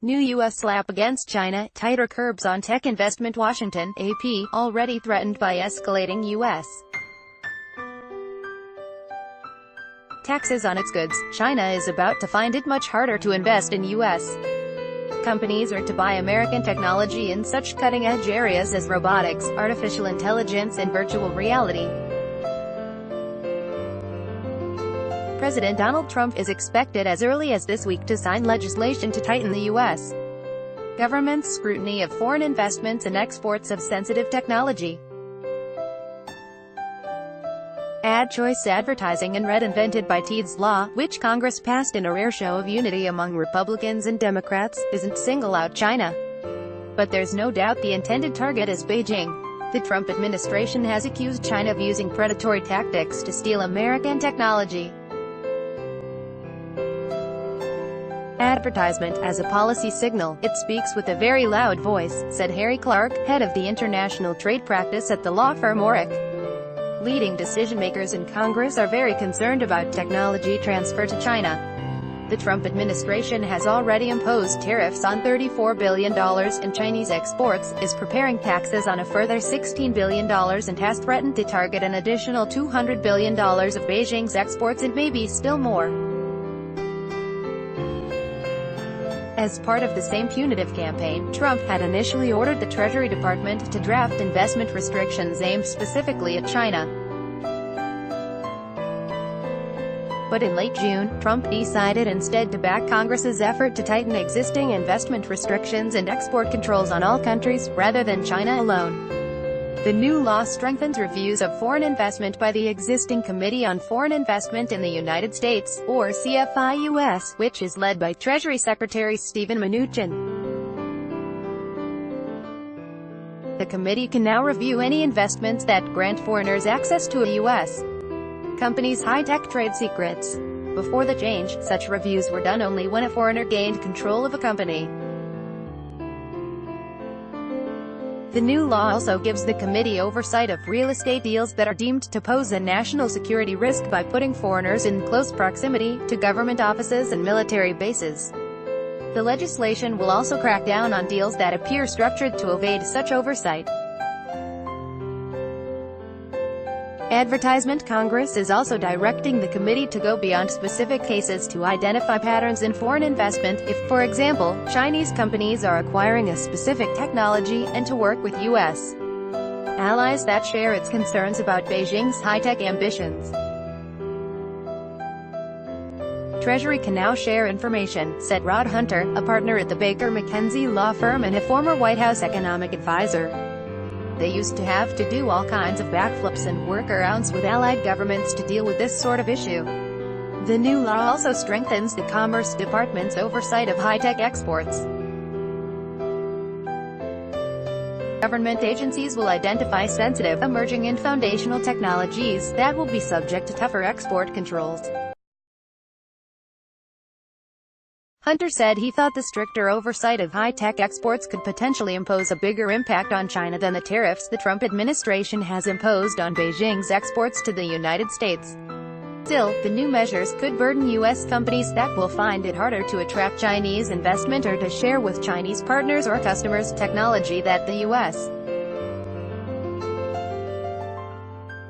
New U.S. slap against China, tighter curbs on tech investment. Washington, AP, already threatened by escalating U.S. taxes on its goods. China is about to find it much harder to invest in U.S. companies or to buy American technology in such cutting-edge areas as robotics, artificial intelligence and virtual reality. President Donald Trump is expected as early as this week to sign legislation to tighten the U.S. government's scrutiny of foreign investments and exports of sensitive technology. Ad choice advertising and red invented by Teeds Law, which Congress passed in a rare show of unity among Republicans and Democrats, isn't single out China. But there's no doubt the intended target is Beijing. The Trump administration has accused China of using predatory tactics to steal American technology. Advertisement as a policy signal, it speaks with a very loud voice, said Harry Clark, head of the international trade practice at the law firm Orrick. Leading decision-makers in Congress are very concerned about technology transfer to China. The Trump administration has already imposed tariffs on $34 billion in Chinese exports, is preparing taxes on a further $16 billion and has threatened to target an additional $200 billion of Beijing's exports and maybe still more. As part of the same punitive campaign, Trump had initially ordered the Treasury Department to draft investment restrictions aimed specifically at China. But in late June, Trump decided instead to back Congress's effort to tighten existing investment restrictions and export controls on all countries, rather than China alone. The new law strengthens reviews of foreign investment by the existing Committee on Foreign Investment in the United States, or CFI-US, which is led by Treasury Secretary Steven Mnuchin. The committee can now review any investments that grant foreigners access to a U.S. company's high-tech trade secrets. Before the change, such reviews were done only when a foreigner gained control of a company. The new law also gives the committee oversight of real estate deals that are deemed to pose a national security risk by putting foreigners in close proximity to government offices and military bases. The legislation will also crack down on deals that appear structured to evade such oversight. Advertisement. Congress is also directing the committee to go beyond specific cases to identify patterns in foreign investment, if, for example, Chinese companies are acquiring a specific technology, and to work with U.S. allies that share its concerns about Beijing's high-tech ambitions. Treasury can now share information, said Rod Hunter, a partner at the Baker McKenzie law firm and a former White House economic advisor. They used to have to do all kinds of backflips and workarounds with allied governments to deal with this sort of issue. The new law also strengthens the Commerce Department's oversight of high-tech exports. Government agencies will identify sensitive, emerging and foundational technologies that will be subject to tougher export controls. Hunter said he thought the stricter oversight of high-tech exports could potentially impose a bigger impact on China than the tariffs the Trump administration has imposed on Beijing's exports to the United States. Still, the new measures could burden U.S. companies that will find it harder to attract Chinese investment or to share with Chinese partners or customers technology that the U.S.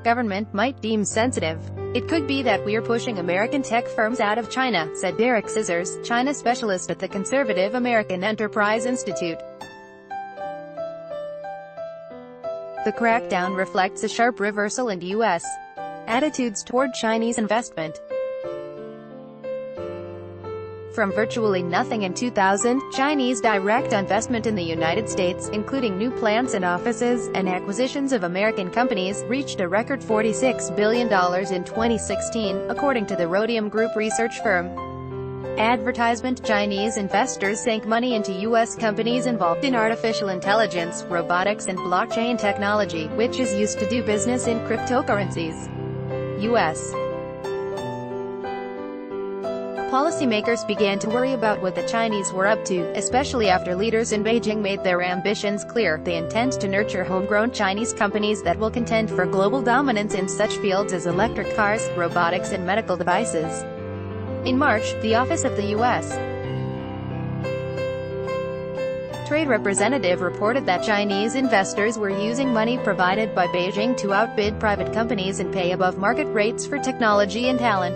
government might deem sensitive. It could be that we're pushing American tech firms out of China, said Derek Scissors, China specialist at the conservative American Enterprise Institute. The crackdown reflects a sharp reversal in U.S. attitudes toward Chinese investment. From virtually nothing in 2000, Chinese direct investment in the United States, including new plants and offices, and acquisitions of American companies, reached a record $46 billion in 2016, according to the Rhodium Group research firm. Advertisement. Chinese investors sank money into U.S. companies involved in artificial intelligence, robotics and blockchain technology, which is used to do business in cryptocurrencies. U.S. policymakers began to worry about what the Chinese were up to, especially after leaders in Beijing made their ambitions clear. They intend to nurture homegrown Chinese companies that will contend for global dominance in such fields as electric cars, robotics and medical devices. In March, the Office of the U.S. trade representative reported that Chinese investors were using money provided by Beijing to outbid private companies and pay above market rates for technology and talent.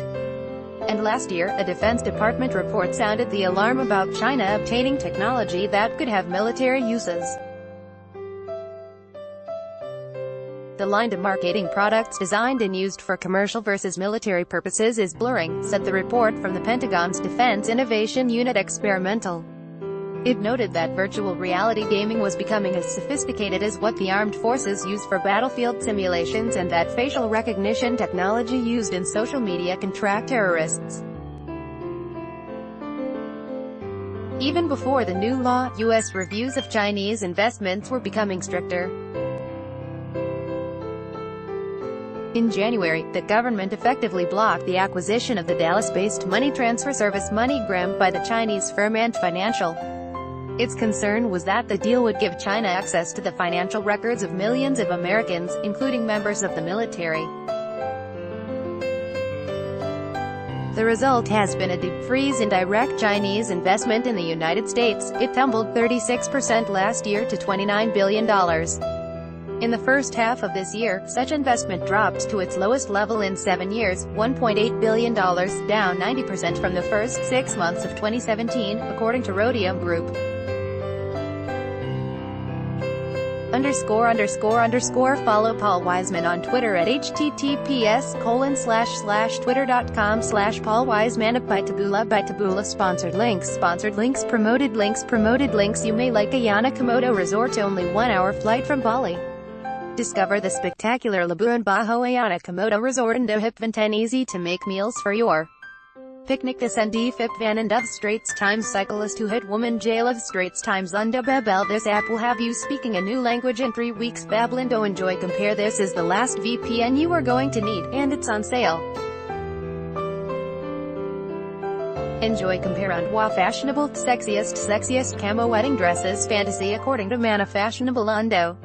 And last year, a Defense Department report sounded the alarm about China obtaining technology that could have military uses. The line demarcating products designed and used for commercial versus military purposes is blurring, said the report from the Pentagon's Defense Innovation Unit Experimental. It noted that virtual reality gaming was becoming as sophisticated as what the armed forces use for battlefield simulations, and that facial recognition technology used in social media can track terrorists. Even before the new law, U.S. reviews of Chinese investments were becoming stricter. In January, the government effectively blocked the acquisition of the Dallas-based money transfer service MoneyGram by the Chinese firm Ant Financial. Its concern was that the deal would give China access to the financial records of millions of Americans, including members of the military. The result has been a deep freeze in direct Chinese investment in the United States. It tumbled 36% last year to $29 billion. In the first half of this year, such investment dropped to its lowest level in 7 years, $1.8 billion, down 90% from the first 6 months of 2017, according to Rhodium Group. Follow Paul Wiseman on Twitter at https://twitter.com/Paul Wiseman. By Taboola. Sponsored links, promoted links. You may like Ayana Komodo Resort, only 1 hour flight from Bali. Discover the spectacular Labuan Bajo Ayana Komodo Resort and Hipvan easy to make meals for your picnic. This and Fipvan and of Straits Times cyclist who hit woman jail of Straits Times under Babel. This app will have you speaking a new language in 3 weeks. Bablindo. Enjoy. Compare. This is the last VPN you are going to need, and it's on sale. Enjoy. Compare on WA fashionable, sexiest camo wedding dresses fantasy according to Mana Fashionable Undo.